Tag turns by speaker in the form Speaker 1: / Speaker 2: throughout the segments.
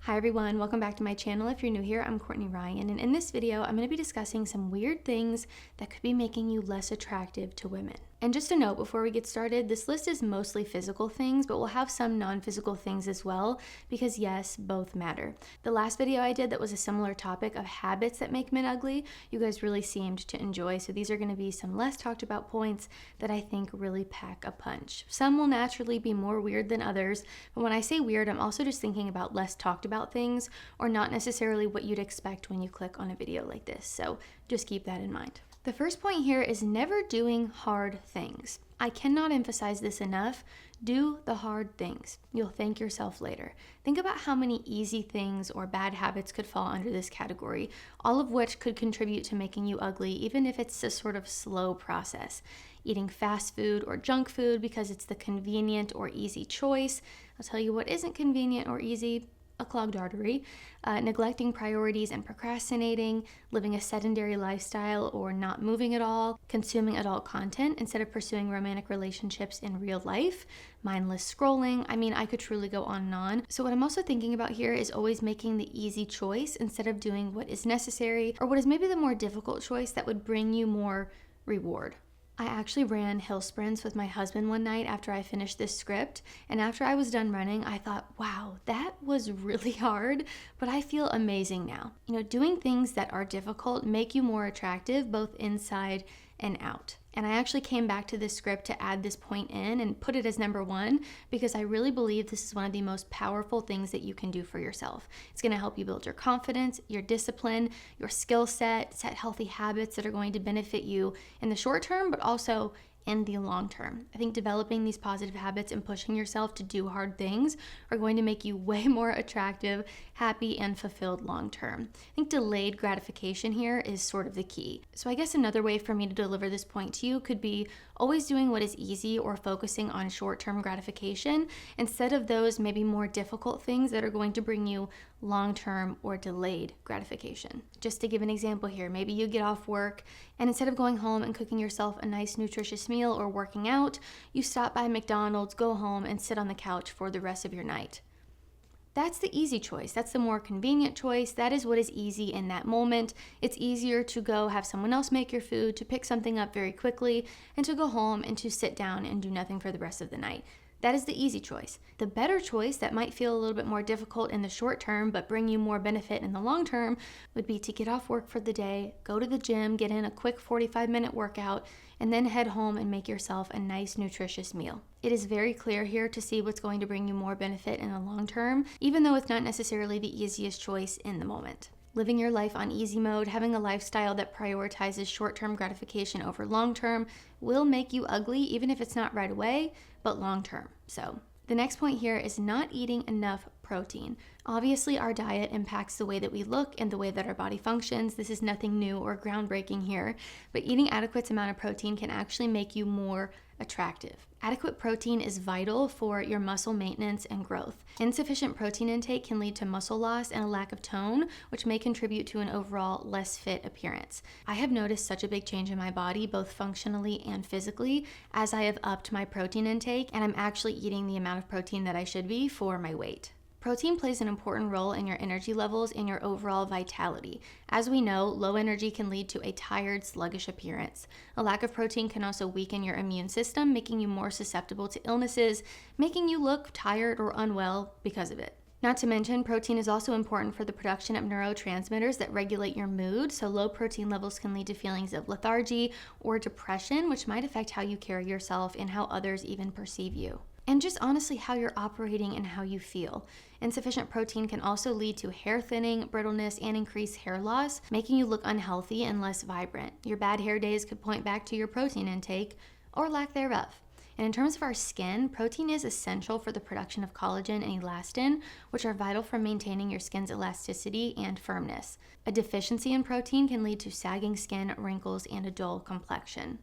Speaker 1: Hi everyone, welcome back to my channel. If you're new here, I'm Courtney Ryan, and in this video, I'm going to be discussing some weird things that could be making you less attractive to women. And just a note before we get started, this list is mostly physical things, but we'll have some non-physical things as well, because yes, both matter. The last video I did that was a similar topic of habits that make men ugly, you guys really seemed to enjoy, so these are going to be some less talked about points that I think really pack a punch. Some will naturally be more weird than others, but when I say weird, I'm also just thinking about less talked about things, or not necessarily what you'd expect when you click on a video like this, so just keep that in mind. The first point here is never doing hard things. I cannot emphasize this enough. Do the hard things. You'll thank yourself later. Think about how many easy things or bad habits could fall under this category, all of which could contribute to making you ugly, even if it's a sort of slow process. Eating fast food or junk food because it's the convenient or easy choice. I'll tell you what isn't convenient or easy: a clogged artery, neglecting priorities and procrastinating, living a sedentary lifestyle or not moving at all, consuming adult content instead of pursuing romantic relationships in real life, mindless scrolling. I mean, I could truly go on and on. So what I'm also thinking about here is always making the easy choice instead of doing what is necessary or what is maybe the more difficult choice that would bring you more reward. I actually ran hill sprints with my husband one night after I finished this script, and after I was done running, I thought, wow, that was really hard, but I feel amazing now. Doing things that are difficult make you more attractive, both inside and out. And I actually came back to this script to add this point in and put it as number one because I really believe this is one of the most powerful things that you can do for yourself. It's going to help you build your confidence, your discipline, your skill set healthy habits that are going to benefit you in the short term, but also in the long term. I think developing these positive habits and pushing yourself to do hard things are going to make you way more attractive, happy, and fulfilled long term. I think delayed gratification here is sort of the key. So I guess another way for me to deliver this point to you could be always doing what is easy or focusing on short-term gratification instead of those maybe more difficult things that are going to bring you long-term or delayed gratification. Just to give an example here, maybe you get off work and instead of going home and cooking yourself a nice nutritious meal or working out, you stop by McDonald's, go home, and sit on the couch for the rest of your night. That's the easy choice. That's the more convenient choice. That is what is easy in that moment. It's easier to go have someone else make your food, to pick something up very quickly, and to go home and to sit down and do nothing for the rest of the night. That is the easy choice. The better choice that might feel a little bit more difficult in the short term but bring you more benefit in the long term would be to get off work for the day, go to the gym, get in a quick 45-minute workout, and then head home and make yourself a nice nutritious meal. It is very clear here to see what's going to bring you more benefit in the long term, even though it's not necessarily the easiest choice in the moment. Living your life on easy mode, having a lifestyle that prioritizes short-term gratification over long-term will make you ugly, even if it's not right away, but long-term. So the next point here is not eating enough protein. Obviously, our diet impacts the way that we look and the way that our body functions. This is nothing new or groundbreaking here, but eating adequate amount of protein can actually make you more attractive. Adequate protein is vital for your muscle maintenance and growth. Insufficient protein intake can lead to muscle loss and a lack of tone, which may contribute to an overall less fit appearance. I have noticed such a big change in my body, both functionally and physically, as I have upped my protein intake, and I'm actually eating the amount of protein that I should be for my weight. Protein plays an important role in your energy levels and your overall vitality. As we know, low energy can lead to a tired, sluggish appearance. A lack of protein can also weaken your immune system, making you more susceptible to illnesses, making you look tired or unwell because of it. Not to mention, protein is also important for the production of neurotransmitters that regulate your mood, so low protein levels can lead to feelings of lethargy or depression, which might affect how you carry yourself and how others even perceive you. And just honestly how you're operating and how you feel. Insufficient protein can also lead to hair thinning, brittleness, and increased hair loss, making you look unhealthy and less vibrant. Your bad hair days could point back to your protein intake or lack thereof. And in terms of our skin, protein is essential for the production of collagen and elastin, which are vital for maintaining your skin's elasticity and firmness. A deficiency in protein can lead to sagging skin, wrinkles, and a dull complexion.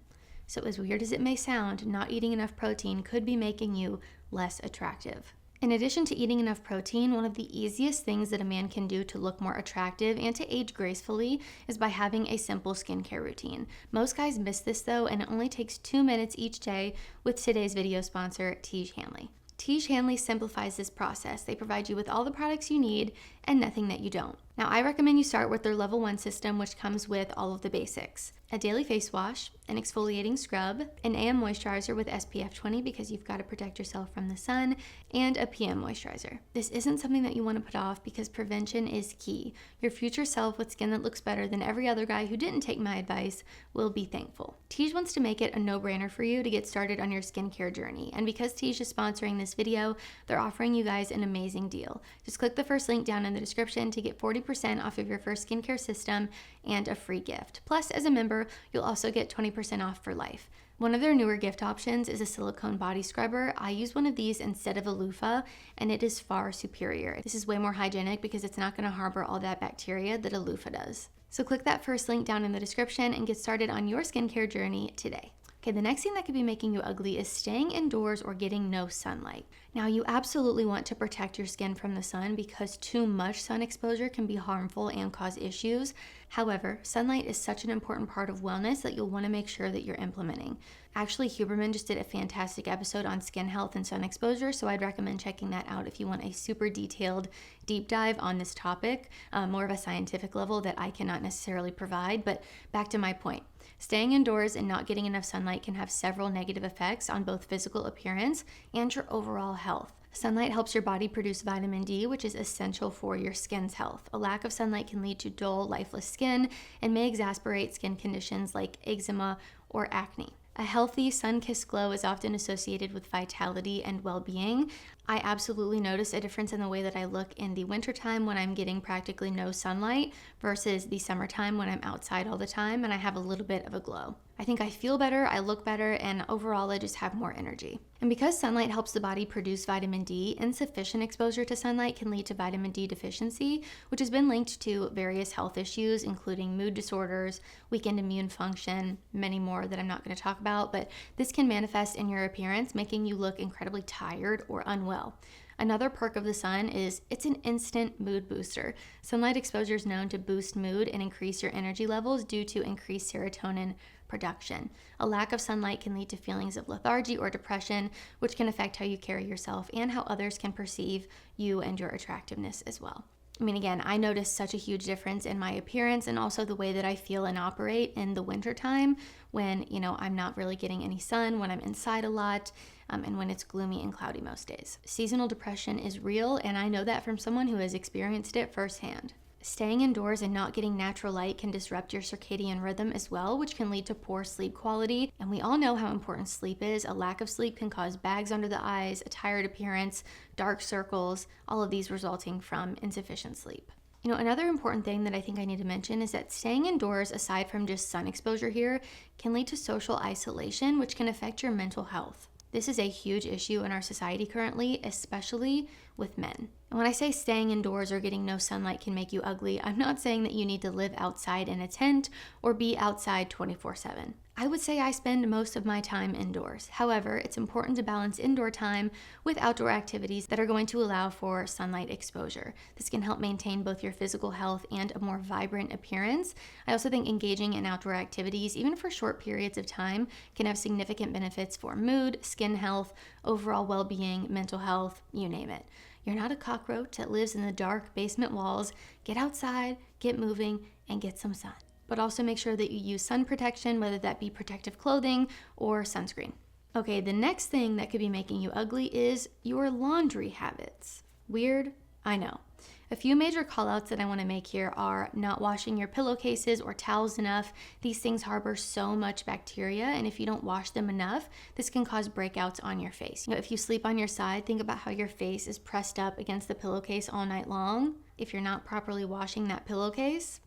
Speaker 1: So as weird as it may sound, not eating enough protein could be making you less attractive. In addition to eating enough protein, one of the easiest things that a man can do to look more attractive and to age gracefully is by having a simple skincare routine. Most guys miss this though, and it only takes 2 minutes each day with today's video sponsor, Tiege Hanley. Tiege Hanley simplifies this process. They provide you with all the products you need and nothing that you don't. Now, I recommend you start with their level 1 system, which comes with all of the basics: a daily face wash, an exfoliating scrub, an AM moisturizer with SPF 20 because you've got to protect yourself from the sun, and a PM moisturizer. This isn't something that you want to put off because prevention is key. Your future self with skin that looks better than every other guy who didn't take my advice will be thankful. Tiege wants to make it a no-brainer for you to get started on your skincare journey. And because Tiege is sponsoring this video, they're offering you guys an amazing deal. Just click the first link down in the description to get 40% off of your first skincare system and a free gift. Plus, as a member, you'll also get 20% off for life. One of their newer gift options is a silicone body scrubber. I use one of these instead of a loofah, and it is far superior. This is way more hygienic because it's not going to harbor all that bacteria that a loofah does. So click that first link down in the description and get started on your skincare journey today. Okay, the next thing that could be making you ugly is staying indoors or getting no sunlight. Now, you absolutely want to protect your skin from the sun because too much sun exposure can be harmful and cause issues. However, sunlight is such an important part of wellness that you'll want to make sure that you're implementing. Actually, Huberman just did a fantastic episode on skin health and sun exposure, so I'd recommend checking that out if you want a super detailed deep dive on this topic, more of a scientific level that I cannot necessarily provide. But back to my point. Staying indoors and not getting enough sunlight can have several negative effects on both physical appearance and your overall health. Sunlight helps your body produce vitamin D, which is essential for your skin's health. A lack of sunlight can lead to dull, lifeless skin and may exacerbate skin conditions like eczema or acne. A healthy, sun-kissed glow is often associated with vitality and well-being. I absolutely notice a difference in the way that I look in the wintertime when I'm getting practically no sunlight versus the summertime when I'm outside all the time and I have a little bit of a glow. I think I feel better, I look better, and overall I just have more energy. And because sunlight helps the body produce vitamin D, insufficient exposure to sunlight can lead to vitamin D deficiency, which has been linked to various health issues, including mood disorders, weakened immune function, many more that I'm not going to talk about, but this can manifest in your appearance, making you look incredibly tired or unwell. Another perk of the sun is it's an instant mood booster. Sunlight exposure is known to boost mood and increase your energy levels due to increased serotonin production. A lack of sunlight can lead to feelings of lethargy or depression, which can affect how you carry yourself and how others can perceive you and your attractiveness as well. I mean, again, I notice such a huge difference in my appearance and also the way that I feel and operate in the wintertime when, I'm not really getting any sun, when I'm inside a lot, and when it's gloomy and cloudy most days. Seasonal depression is real, and I know that from someone who has experienced it firsthand. Staying indoors and not getting natural light can disrupt your circadian rhythm as well, which can lead to poor sleep quality. And we all know how important sleep is. A lack of sleep can cause bags under the eyes, a tired appearance, dark circles, all of these resulting from insufficient sleep. Another important thing that I think I need to mention is that staying indoors, aside from just sun exposure here, can lead to social isolation, which can affect your mental health. This is a huge issue in our society currently, especially with men. And when I say staying indoors or getting no sunlight can make you ugly, I'm not saying that you need to live outside in a tent or be outside 24/7. I would say I spend most of my time indoors. However, it's important to balance indoor time with outdoor activities that are going to allow for sunlight exposure. This can help maintain both your physical health and a more vibrant appearance. I also think engaging in outdoor activities, even for short periods of time, can have significant benefits for mood, skin health, overall well-being, mental health, you name it. You're not a cockroach that lives in the dark basement walls. Get outside, get moving, and get some sun. But also make sure that you use sun protection, whether that be protective clothing or sunscreen. Okay, the next thing that could be making you ugly is your laundry habits. Weird? I know. A few major callouts that I want to make here are not washing your pillowcases or towels enough. These things harbor so much bacteria, and if you don't wash them enough, this can cause breakouts on your face. If you sleep on your side, think about how your face is pressed up against the pillowcase all night long. If you're not properly washing that pillowcase,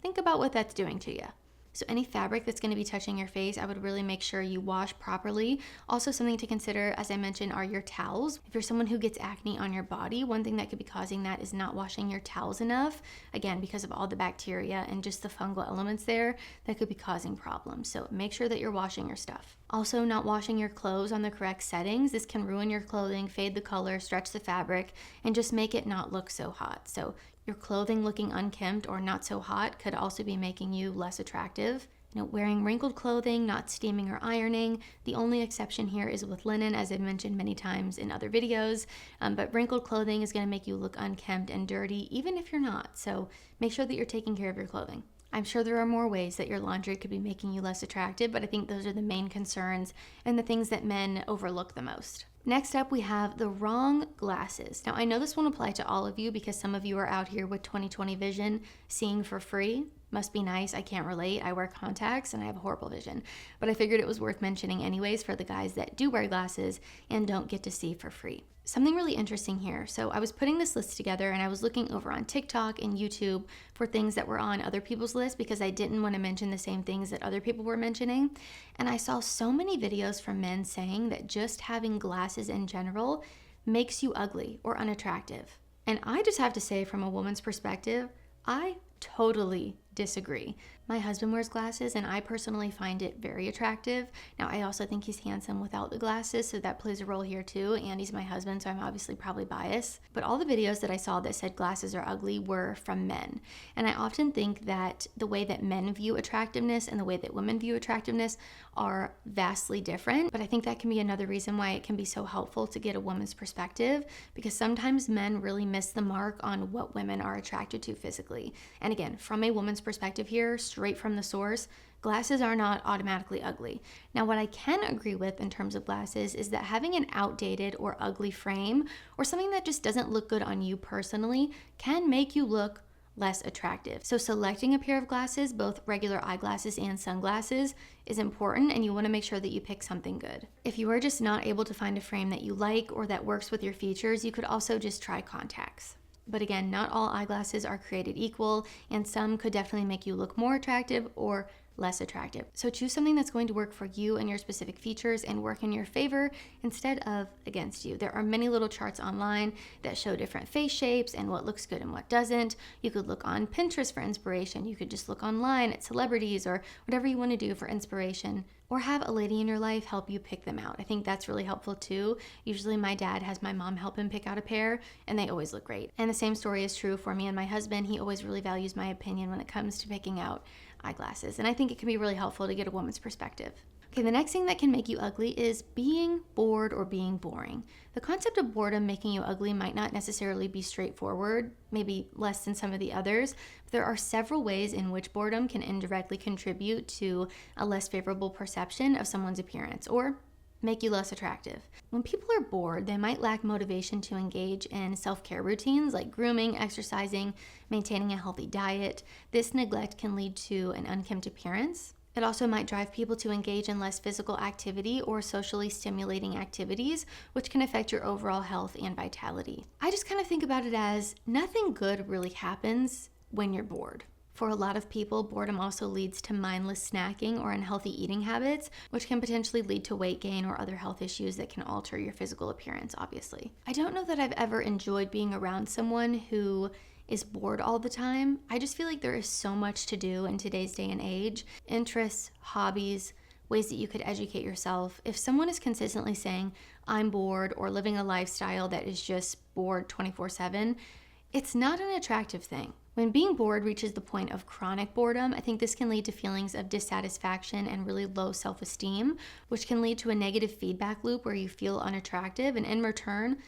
Speaker 1: think about what that's doing to you. So any fabric that's going to be touching your face, I would really make sure you wash properly. Also, something to consider, as I mentioned, are your towels. If you're someone who gets acne on your body, one thing that could be causing that is not washing your towels enough. Again, because of all the bacteria and just the fungal elements there, that could be causing problems. So make sure that you're washing your stuff. Also, not washing your clothes on the correct settings. This can ruin your clothing, fade the color, stretch the fabric, and just make it not look so hot. So your clothing looking unkempt or not so hot could also be making you less attractive. Wearing wrinkled clothing, not steaming or ironing. The only exception here is with linen, as I've mentioned many times in other videos. But wrinkled clothing is going to make you look unkempt and dirty, even if you're not. So make sure that you're taking care of your clothing. I'm sure there are more ways that your laundry could be making you less attractive, but I think those are the main concerns and the things that men overlook the most. Next up, we have the wrong glasses. Now, I know this won't apply to all of you because some of you are out here with 20/20 vision, seeing for free. Must be nice. I can't relate. I wear contacts and I have horrible vision. But I figured it was worth mentioning anyways for the guys that do wear glasses and don't get to see for free. Something really interesting here. So I was putting this list together and I was looking over on TikTok and YouTube for things that were on other people's lists because I didn't want to mention the same things that other people were mentioning. And I saw so many videos from men saying that just having glasses in general makes you ugly or unattractive. And I just have to say, from a woman's perspective, I totally disagree. My husband wears glasses and I personally find it very attractive. Now, I also think he's handsome without the glasses, so that plays a role here too. And he's my husband, so I'm obviously probably biased. But all the videos that I saw that said glasses are ugly were from men. And I often think that the way that men view attractiveness and the way that women view attractiveness are vastly different. But I think that can be another reason why it can be so helpful to get a woman's perspective, because sometimes men really miss the mark on what women are attracted to physically. And again, from a woman's perspective here, straight from the source, glasses are not automatically ugly. Now, what I can agree with in terms of glasses is that having an outdated or ugly frame or something that just doesn't look good on you personally can make you look less attractive. So selecting a pair of glasses, both regular eyeglasses and sunglasses, is important, and you want to make sure that you pick something good. If you are just not able to find a frame that you like or that works with your features, you could also just try contacts. But again, not all eyeglasses are created equal, and some could definitely make you look more attractive or less attractive. So choose something that's going to work for you and your specific features and work in your favor instead of against you. There are many little charts online that show different face shapes and what looks good and what doesn't. You could look on Pinterest for inspiration. You could just look online at celebrities or whatever you want to do for inspiration, or have a lady in your life help you pick them out. I think that's really helpful too. Usually my dad has my mom help him pick out a pair, and they always look great. And the same story is true for me and my husband. He always really values my opinion when it comes to picking out eyeglasses, and I think it can be really helpful to get a woman's perspective. Okay, the next thing that can make you ugly is being bored or being boring. The concept of boredom making you ugly might not necessarily be straightforward, maybe less than some of the others, but there are several ways in which boredom can indirectly contribute to a less favorable perception of someone's appearance or make you less attractive. When people are bored, they might lack motivation to engage in self-care routines like grooming, exercising, maintaining a healthy diet. This neglect can lead to an unkempt appearance. It also might drive people to engage in less physical activity or socially stimulating activities, which can affect your overall health and vitality. I just kind of think about it as nothing good really happens when you're bored. For a lot of people, boredom also leads to mindless snacking or unhealthy eating habits, which can potentially lead to weight gain or other health issues that can alter your physical appearance, obviously. I don't know that I've ever enjoyed being around someone who is bored all the time. I just feel like there is so much to do in today's day and age. Interests, hobbies, ways that you could educate yourself. If someone is consistently saying, I'm bored, or living a lifestyle that is just bored 24/7, it's not an attractive thing. When being bored reaches the point of chronic boredom, I think this can lead to feelings of dissatisfaction and really low self-esteem, which can lead to a negative feedback loop where you feel unattractive and in return,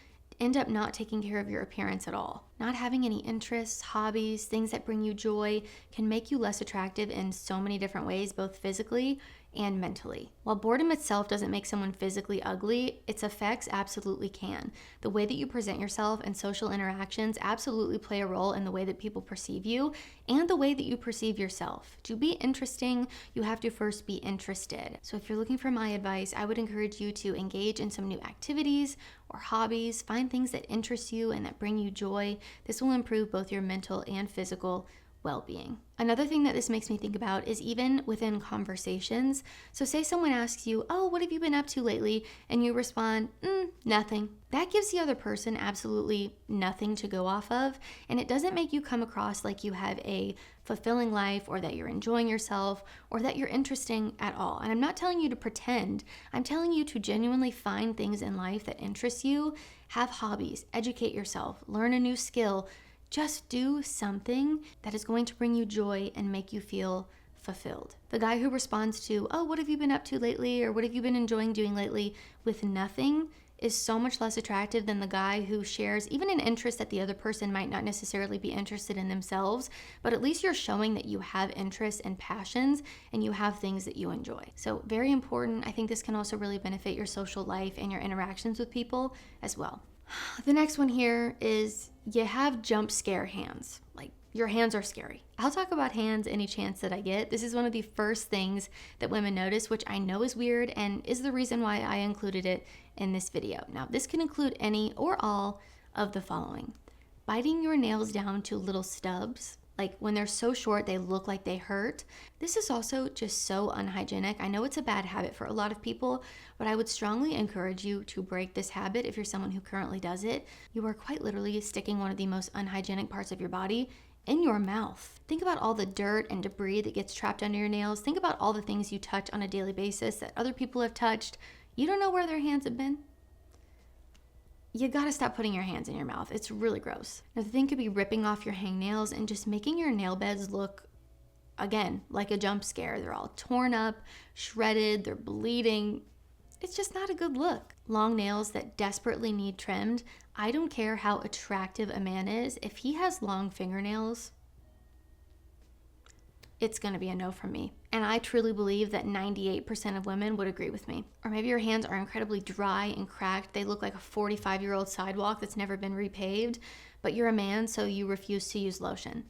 Speaker 1: end up not taking care of your appearance at all. Not having any interests, hobbies, things that bring you joy can make you less attractive in so many different ways, both physically and mentally. While boredom itself doesn't make someone physically ugly, its effects absolutely can. The way that you present yourself and social interactions absolutely play a role in the way that people perceive you and the way that you perceive yourself. To be interesting, you have to first be interested. So if you're looking for my advice, I would encourage you to engage in some new activities or hobbies, find things that interest you and that bring you joy. This will improve both your mental and physical well-being. Another thing that this makes me think about is even within conversations. So say someone asks you, oh, what have you been up to lately? And you respond, nothing. That gives the other person absolutely nothing to go off of. And it doesn't make you come across like you have a fulfilling life or that you're enjoying yourself or that you're interesting at all. And I'm not telling you to pretend. I'm telling you to genuinely find things in life that interest you, have hobbies, educate yourself, learn a new skill. Just do something that is going to bring you joy and make you feel fulfilled. The guy who responds to, oh, what have you been up to lately? Or what have you been enjoying doing lately? With nothing is so much less attractive than the guy who shares even an interest that the other person might not necessarily be interested in themselves, but at least you're showing that you have interests and passions and you have things that you enjoy. So very important. I think this can also really benefit your social life and your interactions with people as well. The next one here is you have jump scare hands. Like, your hands are scary. I'll talk about hands any chance that I get. This is one of the first things that women notice, which I know is weird and is the reason why I included it in this video. Now, this can include any or all of the following: biting your nails down to little stubs, like when they're so short they look like they hurt. This is also just so unhygienic. I know it's a bad habit for a lot of people, but I would strongly encourage you to break this habit if you're someone who currently does it. You are quite literally sticking one of the most unhygienic parts of your body in your mouth. Think about all the dirt and debris that gets trapped under your nails. Think about all the things you touch on a daily basis that other people have touched. You don't know where their hands have been. You gotta stop putting your hands in your mouth. It's really gross. Now, the thing could be ripping off your hangnails and just making your nail beds look, again, like a jump scare. They're all torn up, shredded, they're bleeding. It's just not a good look. Long nails that desperately need trimmed. I don't care how attractive a man is. If he has long fingernails, it's gonna be a no from me. And I truly believe that 98% of women would agree with me. Or maybe your hands are incredibly dry and cracked. They look like a 45-year-old sidewalk that's never been repaved, but you're a man, so you refuse to use lotion.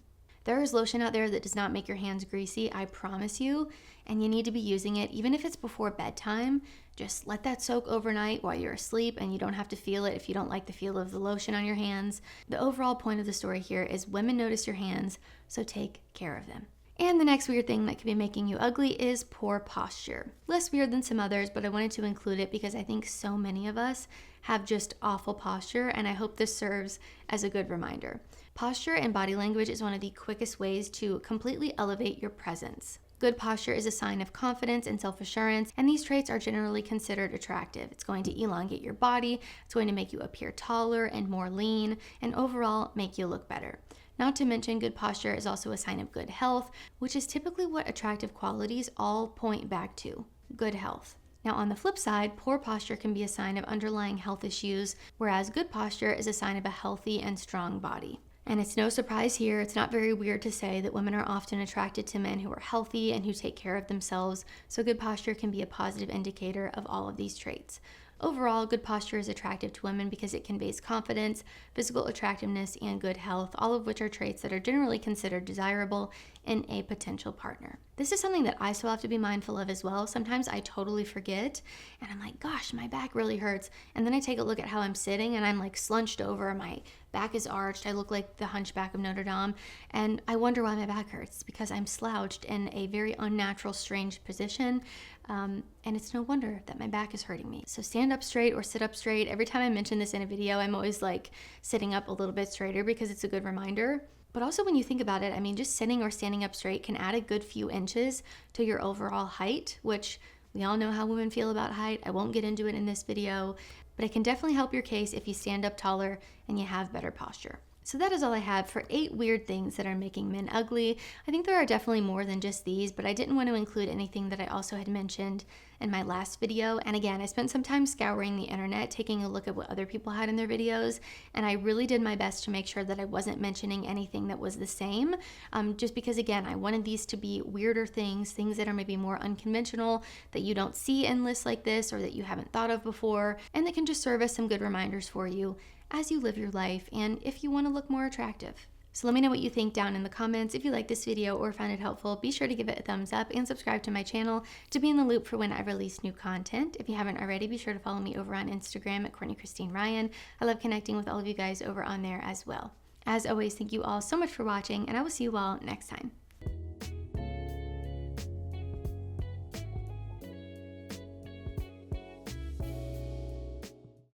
Speaker 1: There is lotion out there that does not make your hands greasy, I promise you, and you need to be using it even if it's before bedtime. Just let that soak overnight while you're asleep, and you don't have to feel it if you don't like the feel of the lotion on your hands. The overall point of the story here is women notice your hands, so take care of them. And the next weird thing that could be making you ugly is poor posture. Less weird than some others, but I wanted to include it because I think so many of us have just awful posture, and I hope this serves as a good reminder. Posture and body language is one of the quickest ways to completely elevate your presence. Good posture is a sign of confidence and self-assurance, and these traits are generally considered attractive. It's going to elongate your body, it's going to make you appear taller and more lean, and overall make you look better. Not to mention, good posture is also a sign of good health, which is typically what attractive qualities all point back to: good health. Now, on the flip side, poor posture can be a sign of underlying health issues, whereas good posture is a sign of a healthy and strong body. And it's no surprise here, it's not very weird to say that women are often attracted to men who are healthy and who take care of themselves, so good posture can be a positive indicator of all of these traits. Overall, good posture is attractive to women because it conveys confidence, physical attractiveness, and good health, all of which are traits that are generally considered desirable in a potential partner. This is something that I still have to be mindful of as well. Sometimes I totally forget, and I'm like, gosh, my back really hurts. And then I take a look at how I'm sitting, and I'm like slunched over, my back is arched, I look like the Hunchback of Notre Dame, and I wonder why my back hurts. It's because I'm slouched in a very unnatural, strange position. And it's no wonder that my back is hurting me. So stand up straight or sit up straight. Every time I mention this in a video, I'm always like sitting up a little bit straighter because it's a good reminder. But also when you think about it, I mean, just sitting or standing up straight can add a good few inches to your overall height, which we all know how women feel about height. I won't get into it in this video, but it can definitely help your case if you stand up taller and you have better posture. So that is all I have for 8 weird things that are making men ugly. I think there are definitely more than just these, but I didn't want to include anything that I also had mentioned in my last video. And again, I spent some time scouring the internet, taking a look at what other people had in their videos, and I really did my best to make sure that I wasn't mentioning anything that was the same, just because, again, I wanted these to be weirder things that are maybe more unconventional, that you don't see in lists like this or that you haven't thought of before, and that can just serve as some good reminders for you as you live your life and if you want to look more attractive. So let me know what you think down in the comments. If you like this video or found it helpful, be sure to give it a thumbs up and subscribe to my channel to be in the loop for when I release new content. If you haven't already, be sure to follow me over on Instagram at Courtney Christine Ryan. I love connecting with all of you guys over on there as well. As always, thank you all so much for watching, and I will see you all next time.